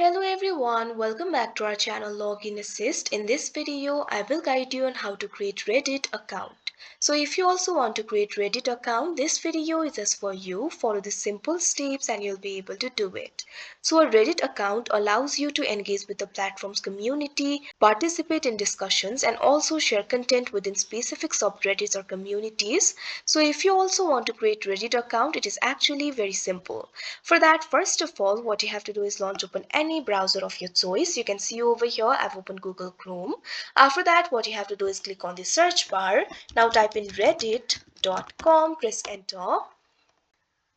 Hello everyone, welcome back to our channel Login Assist. In this video, I will guide you on how to create Reddit account. So if you also want to create Reddit account, this video is just for you. Follow the simple steps and you'll be able to do it. So a Reddit account allows you to engage with the platform's community, participate in discussions and also share content within specific subreddits or communities. So if you also want to create Reddit account, it is actually very simple. For that, first of all, what you have to do is launch open any browser of your choice. You can see over here I've opened Google Chrome. After that, what you have to do is click on the search bar. Now type in reddit.com, press enter.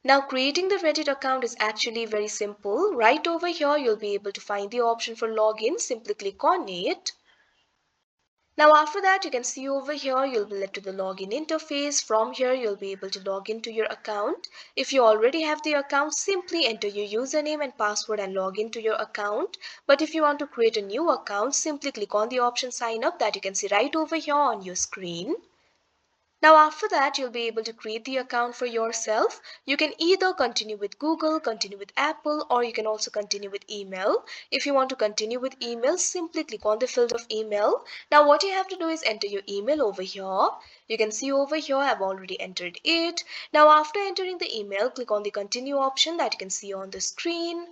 Now creating the Reddit account is actually very simple. Right over here you'll be able to find the option for login. Simply click on it. Now after that, you can see over here you'll be led to the login interface. From here you'll be able to log into your account. If you already have the account, simply enter your username and password and log into your account. But if you want to create a new account, simply click on the option sign up that you can see right over here on your screen. Now after that, you'll be able to create the account for yourself. You can either continue with Google, continue with Apple, or you can also continue with email. If you want to continue with email, simply click on the field of email. Now what you have to do is enter your email over here. You can see over here I've already entered it. Now after entering the email, click on the continue option that you can see on the screen.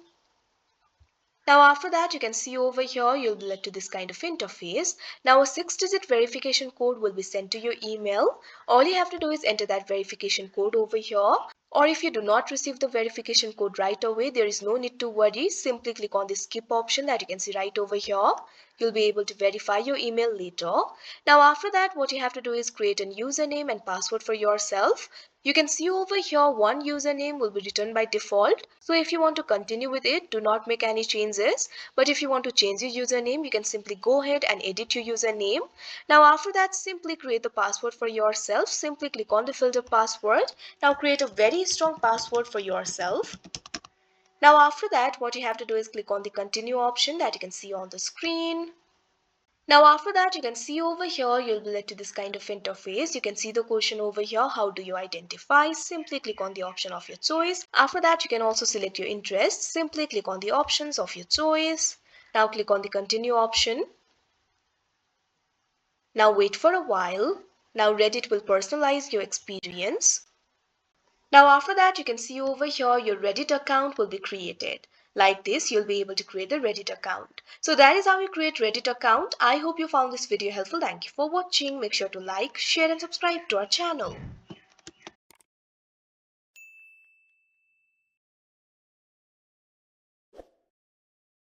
Now after that, you can see over here you'll be led to this kind of interface. Now a 6-digit verification code will be sent to your email. All you have to do is enter that verification code over here. Or if you do not receive the verification code right away, there is no need to worry. Simply click on the skip option that you can see right over here. You'll be able to verify your email later. Now after that, what you have to do is create a username and password for yourself. You can see over here one username will be written by default. So if you want to continue with it, do not make any changes. But if you want to change your username, you can simply go ahead and edit your username. Now after that, simply create the password for yourself. Simply click on the filter password. Now create a very strong password for yourself. Now after that, what you have to do is click on the continue option that you can see on the screen. Now after that, you can see over here you'll be led to this kind of interface. You can see the question over here, how do you identify? Simply click on the option of your choice. After that, you can also select your interests. Simply click on the options of your choice. Now click on the continue option. Now wait for a while. Now Reddit will personalize your experience. Now after that, you can see over here your Reddit account will be created. Like this, you'll be able to create the Reddit account. So that is how you create Reddit account. I hope you found this video helpful. Thank you for watching. Make sure to like, share and subscribe to our channel.